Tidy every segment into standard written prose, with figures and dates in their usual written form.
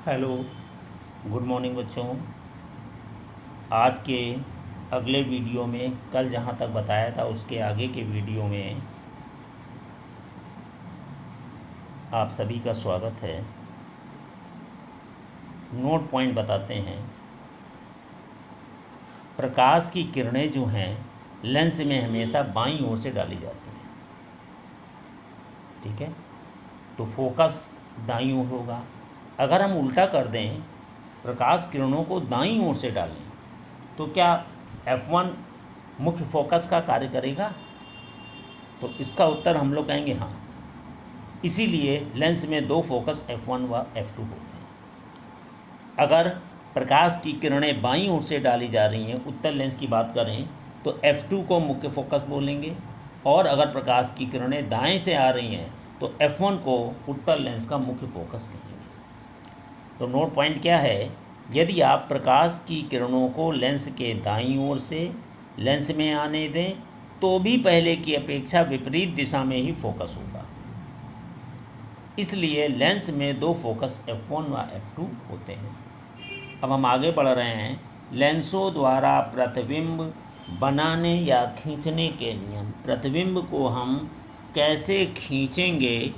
Hello, good morning बच्चों। आज के अगले वीडियो में कल जहाँ तक बताया था उसके आगे के वीडियो में आप सभी का स्वागत है। नोट पॉइंट बताते हैं। प्रकाश की किरणें जो हैं लेंस में हमेशा बाईं ओर से डाली जाती हैं, ठीक है। तो फोकस दाईं ओर होगा। अगर हम उल्टा कर दें, प्रकाश किरणों को दाईं ओर से डालें, तो क्या F1 मुख्य फोकस का कार्य करेगा? तो इसका उत्तर हम लोग कहेंगे हाँ। इसीलिए लेंस में दो फोकस F1 व F2 होते हैं। अगर प्रकाश की किरणें बाईं ओर से डाली जा रही हैं, उत्तर लेंस की बात करें, तो F2 को मुख्य फोकस बोलेंगे, और अगर प्रकाश की किरणें दाएं से आ रही हैं तो F1 को उत्तर लेंस का मुख्य फोकस कहेंगे। तो नोट पॉइंट क्या है? यदि आप प्रकाश की किरणों को लेंस के दाईं ओर से लेंस में आने दें तो भी पहले की अपेक्षा विपरीत दिशा में ही फोकस होगा। इसलिए लेंस में दो फोकस F1 व F2 होते हैं। अब हम आगे बढ़ रहे हैं। लेंसों द्वारा प्रतिबिंब बनाने या खींचने के नियम। प्रतिबिंब को हम कैसे खींचेंगे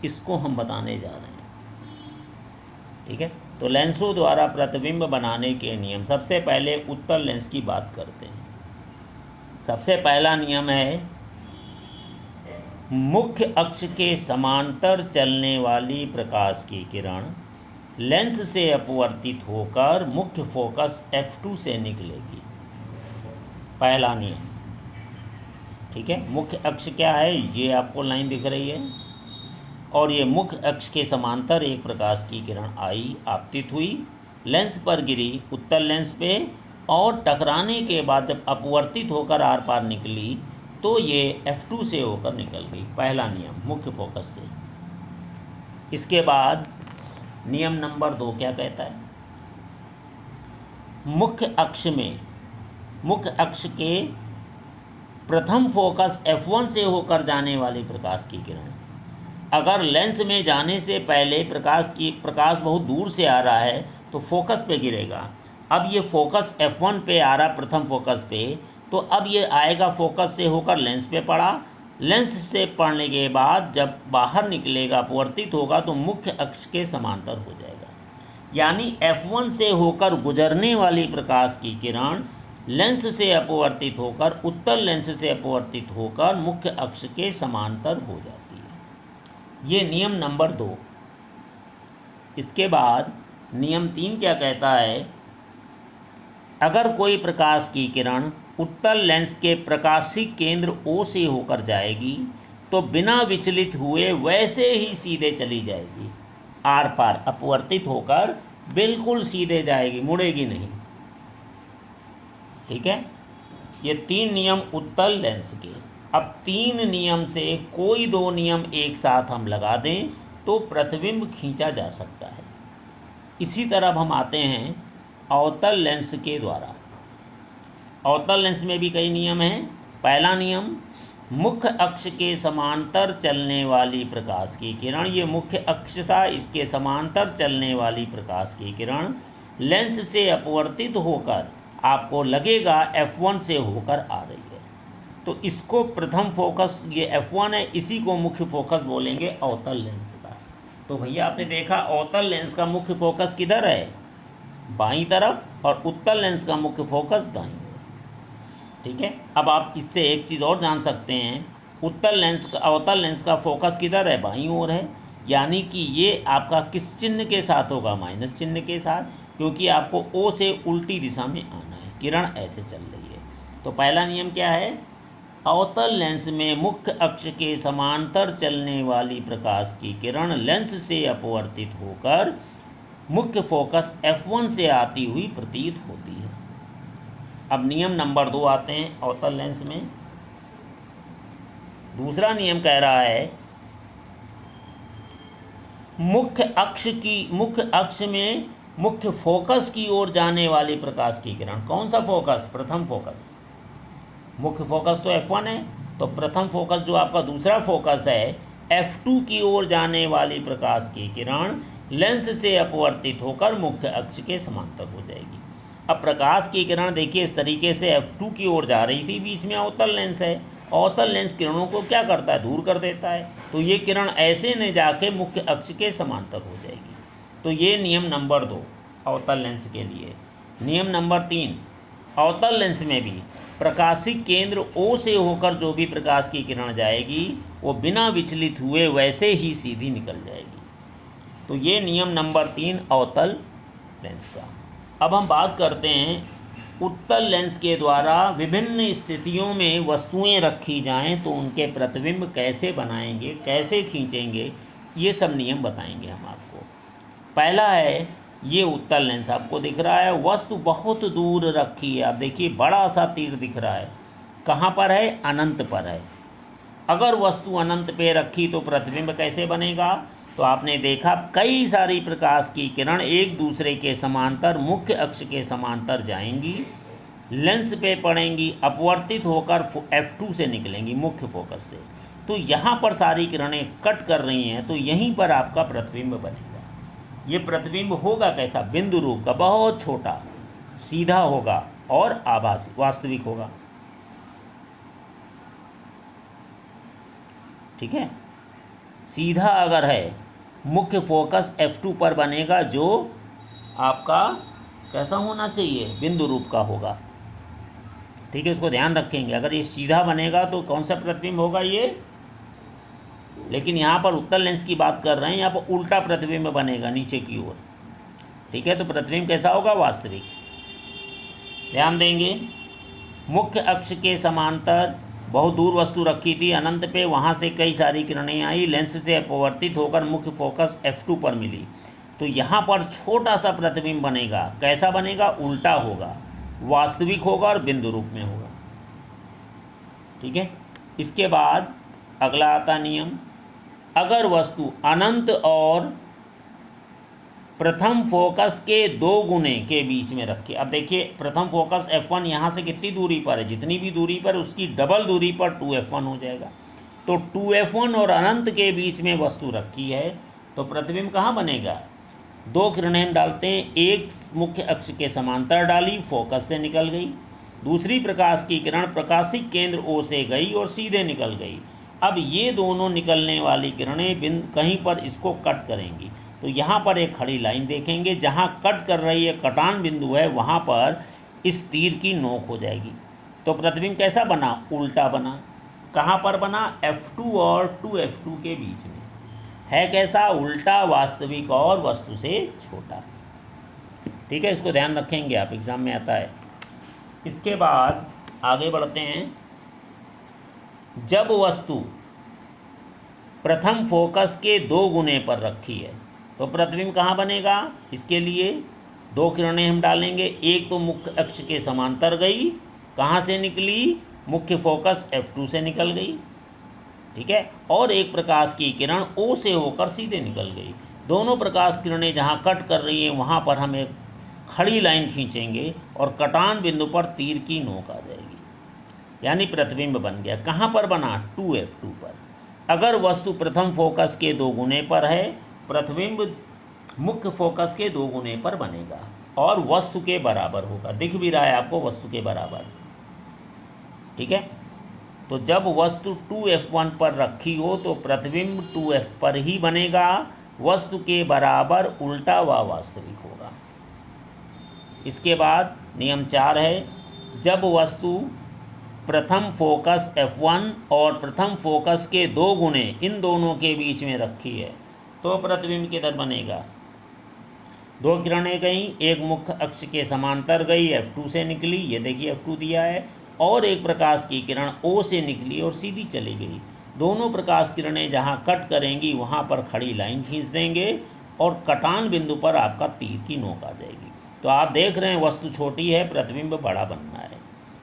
इसको हम बताने जा रहे हैं, ठीक है। तो लेंसों द्वारा प्रतिबिंब बनाने के नियम। सबसे पहले उत्तल लेंस की बात करते हैं। सबसे पहला नियम है, मुख्य अक्ष के समांतर चलने वाली प्रकाश की किरण लेंस से अपवर्तित होकर मुख्य फोकस F2 से निकलेगी। पहला नियम, ठीक है। मुख्य अक्ष क्या है? ये आपको लाइन दिख रही है, और ये मुख्य अक्ष के समांतर एक प्रकाश की किरण आई, आपतित हुई, लेंस पर गिरी उत्तल लेंस पे, और टकराने के बाद जब अपवर्तित होकर आर पार निकली तो ये F2 से होकर निकल गई। पहला नियम, मुख्य फोकस से। इसके बाद नियम नंबर 2 क्या कहता है? मुख्य अक्ष के प्रथम फोकस F1 से होकर जाने वाली प्रकाश की किरण अगर लेंस में जाने से पहले प्रकाश बहुत दूर से आ रहा है तो फोकस पे गिरेगा। अब ये फोकस F1 पे आ रहा, प्रथम फोकस पे, तो अब ये आएगा फोकस से होकर लेंस पे पड़ा। लेंस से पड़ने के बाद जब बाहर निकलेगा, अपवर्तित होगा, तो मुख्य अक्ष के समांतर हो जाएगा। यानी F1 से होकर गुजरने वाली प्रकाश की किरण लेंस से अपवर्तित होकर, उत्तल लेंस से अपवर्तित होकर मुख्य अक्ष के समांतर हो जाती है। ये नियम नंबर 2। इसके बाद नियम 3 क्या कहता है? अगर कोई प्रकाश की किरण उत्तल लेंस के प्रकाशिक केंद्र O से होकर जाएगी तो बिना विचलित हुए वैसे ही सीधे चली जाएगी, आर पार अपवर्तित होकर बिल्कुल सीधे जाएगी, मुड़ेगी नहीं, ठीक है। ये 3 नियम उत्तल लेंस के। अब 3 नियम से कोई 2 नियम एक साथ हम लगा दें तो प्रतिबिंब खींचा जा सकता है। इसी तरह हम आते हैं अवतल लेंस के द्वारा। अवतल लेंस में भी कई नियम हैं। पहला नियम, मुख्य अक्ष के समांतर चलने वाली प्रकाश की किरण, ये मुख्य अक्ष था, इसके समांतर चलने वाली प्रकाश की किरण लेंस से अपवर्तित होकर आपको लगेगा F1 से होकर आ रही है, तो इसको प्रथम फोकस, ये F1 है, इसी को मुख्य फोकस बोलेंगे अवतल लेंस का। तो भैया आपने देखा अवतल लेंस का मुख्य फोकस किधर है? बाईं तरफ, और उत्तल लेंस का मुख्य फोकस दाईं ओर, ठीक है। अब आप इससे एक चीज़ और जान सकते हैं, अवतल लेंस का फोकस किधर है? बाईं ओर है। यानी कि ये आपका किस चिन्ह के साथ होगा? माइनस चिन्ह के साथ, क्योंकि आपको O से उल्टी दिशा में आना है, किरण ऐसे चल रही है। तो पहला नियम क्या है? अवतल लेंस में मुख्य अक्ष के समांतर चलने वाली प्रकाश की किरण लेंस से अपवर्तित होकर मुख्य फोकस F1 से आती हुई प्रतीत होती है। अब नियम नंबर 2 आते हैं अवतल लेंस में। दूसरा नियम कह रहा है, मुख्य अक्ष में मुख्य फोकस की ओर जाने वाली प्रकाश की किरण। कौन सा फोकस? प्रथम फोकस। मुख्य फोकस तो F1 है, तो प्रथम फोकस जो आपका दूसरा फोकस है F2 की ओर जाने वाली प्रकाश की किरण लेंस से अपवर्तित होकर मुख्य अक्ष के समांतर हो जाएगी। अब प्रकाश की किरण देखिए इस तरीके से F2 की ओर जा रही थी, बीच में अवतल लेंस है। अवतल लेंस किरणों को क्या करता है, दूर कर देता है। तो ये किरण ऐसे न जाके मुख्य अक्ष के समांतर हो जाएगी। तो ये नियम नंबर 2 अवतल लेंस के लिए। नियम नंबर 3, अवतल लेंस में भी प्रकाशिक केंद्र O से होकर जो भी प्रकाश की किरण जाएगी वो बिना विचलित हुए वैसे ही सीधी निकल जाएगी। तो ये नियम नंबर 3 अवतल लेंस का। अब हम बात करते हैं उत्तल लेंस के द्वारा विभिन्न स्थितियों में वस्तुएं रखी जाएं तो उनके प्रतिबिंब कैसे बनाएंगे, कैसे खींचेंगे, ये सब नियम बताएंगे हम आपको। पहला है ये उत्तल लेंस आपको दिख रहा है, वस्तु बहुत दूर रखी है। आप देखिए बड़ा सा तीर दिख रहा है, कहाँ पर है, अनंत पर है। अगर वस्तु अनंत पे रखी तो प्रतिबिंब कैसे बनेगा, तो आपने देखा कई सारी प्रकाश की किरण एक दूसरे के समांतर मुख्य अक्ष के समांतर जाएंगी, लेंस पे पड़ेंगी, अपवर्तित होकर F2 से निकलेंगी मुख्य फोकस से। तो यहाँ पर सारी किरणें कट कर रही हैं, तो यहीं पर आपका प्रतिबिंब बनेगा। ये प्रतिबिंब होगा कैसा, बिंदु रूप का, बहुत छोटा, सीधा होगा और आभासी वास्तविक होगा। ठीक है, सीधा अगर है मुख्य फोकस F2 पर बनेगा, जो आपका कैसा होना चाहिए, बिंदु रूप का होगा। ठीक है, इसको ध्यान रखेंगे। अगर ये सीधा बनेगा तो कौन सा प्रतिबिंब होगा ये, लेकिन यहाँ पर उत्तल लेंस की बात कर रहे हैं, यहाँ पर उल्टा प्रतिबिंब बनेगा नीचे की ओर। ठीक है, तो प्रतिबिंब कैसा होगा, वास्तविक। ध्यान देंगे, मुख्य अक्ष के समांतर बहुत दूर वस्तु रखी थी अनंत पे, वहाँ से कई सारी किरणें आई, लेंस से अपवर्तित होकर मुख्य फोकस F2 पर मिली। तो यहाँ पर छोटा सा प्रतिबिंब बनेगा, कैसा बनेगा, उल्टा होगा, वास्तविक होगा और बिंदु रूप में होगा। ठीक है, इसके बाद अगला आता नियम, अगर वस्तु अनंत और प्रथम फोकस के 2 गुने के बीच में रखे। अब देखिए प्रथम फोकस F1 यहाँ से कितनी दूरी पर है, जितनी भी दूरी पर उसकी डबल दूरी पर 2F1 हो जाएगा। तो 2F1 और अनंत के बीच में वस्तु रखी है तो प्रतिबिंब कहाँ बनेगा, 2 किरणें हम डालते हैं, एक मुख्य अक्ष के समांतर डाली, फोकस से निकल गई। दूसरी प्रकाश की किरण प्रकाशिक केंद्र O से गई और सीधे निकल गई। अब ये दोनों निकलने वाली किरणें कहीं पर इसको कट करेंगी। तो यहाँ पर एक खड़ी लाइन देखेंगे, जहाँ कट कर रही है, कटान बिंदु है, वहाँ पर इस तीर की नोक हो जाएगी। तो प्रतिबिंब कैसा बना, उल्टा बना। कहाँ पर बना, F2 और 2F2 के बीच में है। कैसा, उल्टा, वास्तविक और वस्तु से छोटा। ठीक है, इसको ध्यान रखेंगे आप, एग्जाम में आता है। इसके बाद आगे बढ़ते हैं, जब वस्तु प्रथम फोकस के 2 गुने पर रखी है तो प्रतिबिंब कहाँ बनेगा, इसके लिए 2 किरणें हम डालेंगे, एक तो मुख्य अक्ष के समांतर गई, कहाँ से निकली, मुख्य फोकस F2 से निकल गई। ठीक है, और एक प्रकाश की किरण O से होकर सीधे निकल गई। दोनों प्रकाश किरणें जहाँ कट कर रही हैं वहाँ पर हम एक खड़ी लाइन खींचेंगे और कटान बिंदु पर तीर की नोक आ जाएगी, यानी प्रतिबिंब बन गया। कहाँ पर बना, 2F2 पर। अगर वस्तु प्रथम फोकस के 2 गुने पर है, प्रतिबिंब मुख्य फोकस के 2 गुने पर बनेगा और वस्तु के बराबर होगा। दिख भी रहा है आपको, वस्तु के बराबर। ठीक है, तो जब वस्तु 2F1 पर रखी हो तो प्रतिबिंब 2F पर ही बनेगा, वस्तु के बराबर, उल्टा व वास्तविक होगा। इसके बाद नियम 4 है, जब वस्तु प्रथम फोकस F1 और प्रथम फोकस के 2 गुने इन दोनों के बीच में रखी है तो प्रतिबिंब किधर बनेगा, 2 किरणें गई, एक मुख्य अक्ष के समांतर गई, F2 से निकली, ये देखिए F2 दिया है, और एक प्रकाश की किरण O से निकली और सीधी चली गई। दोनों प्रकाश किरणें जहाँ कट करेंगी वहाँ पर खड़ी लाइन खींच देंगे और कटान बिंदु पर आपका तीर की नोक आ जाएगी। तो आप देख रहे हैं वस्तु छोटी है, प्रतिबिंब बड़ा बनना है।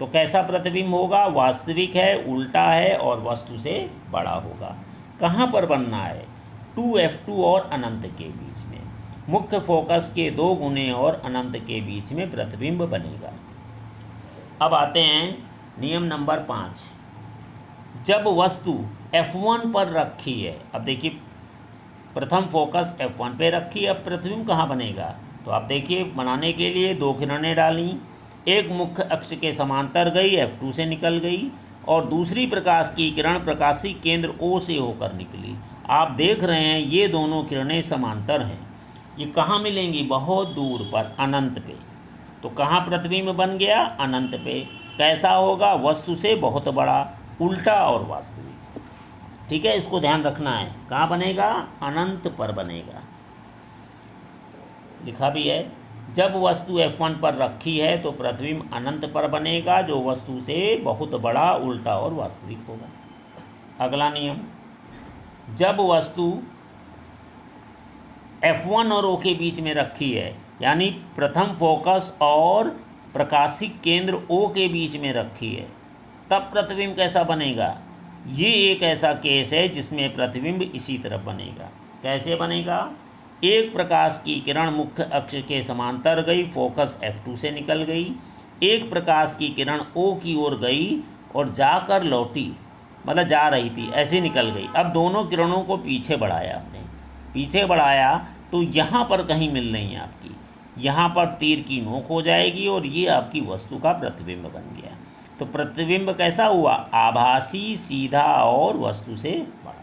तो कैसा प्रतिबिंब होगा, वास्तविक है, उल्टा है और वस्तु से बड़ा होगा। कहाँ पर बनना है, 2F2 और अनंत के बीच में, मुख्य फोकस के 2 गुने और अनंत के बीच में प्रतिबिंब बनेगा। अब आते हैं नियम नंबर 5, जब वस्तु F1 पर रखी है। अब देखिए प्रथम फोकस F1 पे रखी, अब प्रतिबिंब कहाँ बनेगा? तो आप देखिए, बनाने के लिए दो किरणें डाली, एक मुख्य अक्ष के समांतर गई, F2 से निकल गई, और दूसरी प्रकाश की किरण प्रकाशी केंद्र O से होकर निकली। आप देख रहे हैं ये दोनों किरणें समांतर हैं। ये कहाँ मिलेंगी? बहुत दूर पर, अनंत पे। तो कहाँ प्रतिबिंब बन गया? अनंत पे। कैसा होगा? वस्तु से बहुत बड़ा, उल्टा और वास्तविक। ठीक है, इसको ध्यान रखना है। कहाँ बनेगा? अनंत पर बनेगा। लिखा भी है, जब वस्तु F1 पर रखी है तो प्रतिबिंब अनंत पर बनेगा, जो वस्तु से बहुत बड़ा, उल्टा और वास्तविक होगा। अगला नियम, जब वस्तु F1 और O के बीच में रखी है, यानी प्रथम फोकस और प्रकाशिक केंद्र O के बीच में रखी है, तब प्रतिबिंब कैसा बनेगा? ये एक ऐसा केस है जिसमें प्रतिबिंब इसी तरफ बनेगा। कैसे बनेगा? एक प्रकाश की किरण मुख्य अक्ष के समांतर गई, फोकस F2 से निकल गई। एक प्रकाश की किरण O की ओर गई और जाकर लौटी, मतलब जा रही थी, ऐसे निकल गई। अब दोनों किरणों को पीछे बढ़ाया आपने, पीछे बढ़ाया तो यहाँ पर कहीं मिल रही है आपकी, यहाँ पर तीर की नोक हो जाएगी और ये आपकी वस्तु का प्रतिबिंब बन गया। तो प्रतिबिंब कैसा हुआ? आभासी, सीधा और वस्तु से बड़ा।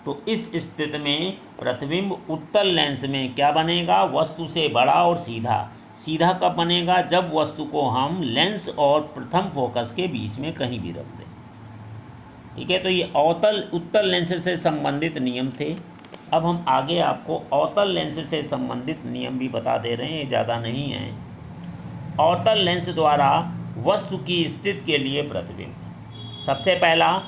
तो इस स्थिति में प्रतिबिंब उत्तल लेंस में क्या बनेगा? वस्तु से बड़ा और सीधा। सीधा कब बनेगा? जब वस्तु को हम लेंस और प्रथम फोकस के बीच में कहीं भी रख दें। ठीक है, तो ये उत्तल लेंस से संबंधित नियम थे। अब हम आगे आपको अवतल लेंस से संबंधित नियम भी बता दे रहे हैं, ज़्यादा नहीं है। अवतल लेंस द्वारा वस्तु की स्थिति के लिए प्रतिबिंब। सबसे पहला,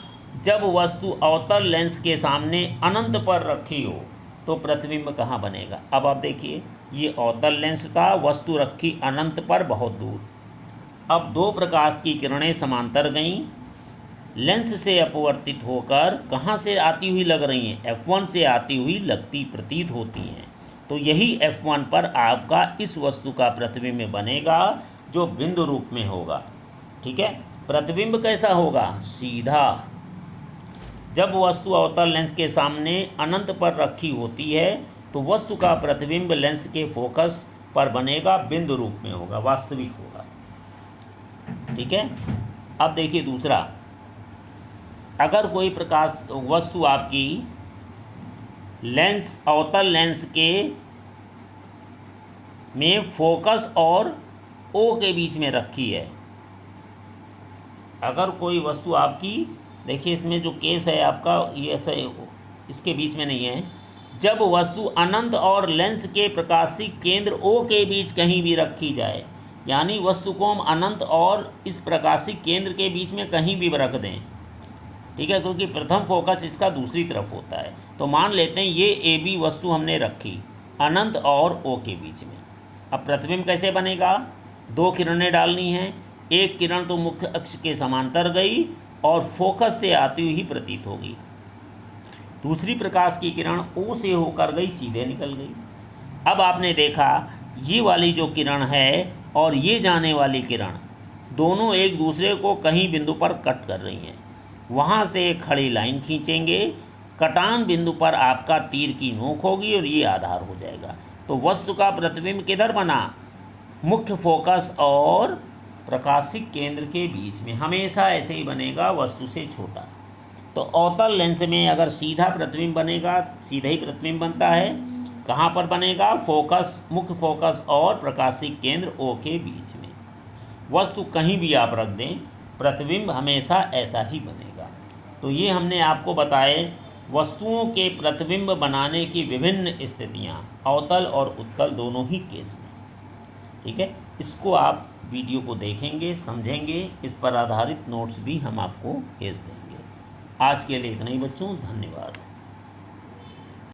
जब वस्तु अवतल लेंस के सामने अनंत पर रखी हो तो प्रतिबिंब कहाँ बनेगा? अब आप देखिए, ये अवतल लेंस था, वस्तु रखी अनंत पर बहुत दूर। अब दो प्रकाश की किरणें समांतर गईं, लेंस से अपवर्तित होकर कहाँ से आती हुई लग रही हैं? F1 से आती हुई लगती प्रतीत होती हैं। तो यही F1 पर आपका इस वस्तु का प्रतिबिंब बनेगा, जो बिंदु रूप में होगा। ठीक है, प्रतिबिंब कैसा होगा? सीधा। जब वस्तु अवतल लेंस के सामने अनंत पर रखी होती है तो वस्तु का प्रतिबिंब लेंस के फोकस पर बनेगा, बिंदु रूप में होगा, वास्तविक होगा। ठीक है, अब देखिए दूसरा, अगर कोई प्रकाश वस्तु आपकी लेंस अवतल लेंस के में फोकस और O के बीच में रखी है, अगर कोई वस्तु आपकी, देखिए इसमें जो केस है आपका, ये ऐसा इसके बीच में नहीं है। जब वस्तु अनंत और लेंस के प्रकाशिक केंद्र O के बीच कहीं भी रखी जाए, यानी वस्तु को हम अनंत और इस प्रकाशिक केंद्र के बीच में कहीं भी रख दें, ठीक है, क्योंकि प्रथम फोकस इसका दूसरी तरफ होता है। तो मान लेते हैं ये AB वस्तु हमने रखी अनंत और O के बीच में। अब प्रतिबिंब कैसे बनेगा? दो किरणें डालनी हैं, एक किरण तो मुख्य अक्ष के समांतर गई और फोकस से आती हुई प्रतीत होगी, दूसरी प्रकाश की किरण O से होकर गई, सीधे निकल गई। अब आपने देखा ये वाली जो किरण है और ये जाने वाली किरण दोनों एक दूसरे को कहीं बिंदु पर कट कर रही हैं। वहाँ से एक खड़ी लाइन खींचेंगे, कटान बिंदु पर आपका तीर की नोक होगी और ये आधार हो जाएगा। तो वस्तु का प्रतिबिंब किधर बना? मुख्य फोकस और प्रकाशिक केंद्र के बीच में, हमेशा ऐसे ही बनेगा, वस्तु से छोटा। तो अवतल लेंस में अगर सीधा प्रतिबिंब बनेगा, सीधा ही प्रतिबिंब बनता है, कहाँ पर बनेगा? फोकस, मुख्य फोकस और प्रकाशिक केंद्र O के बीच में। वस्तु कहीं भी आप रख दें, प्रतिबिंब हमेशा ऐसा ही बनेगा। तो ये हमने आपको बताए वस्तुओं के प्रतिबिंब बनाने की विभिन्न स्थितियाँ, अवतल और उत्तल दोनों ही केस में। ठीक है, इसको आप वीडियो को देखेंगे, समझेंगे, इस पर आधारित नोट्स भी हम आपको भेज देंगे। आज के लिए इतना ही बच्चों, धन्यवाद।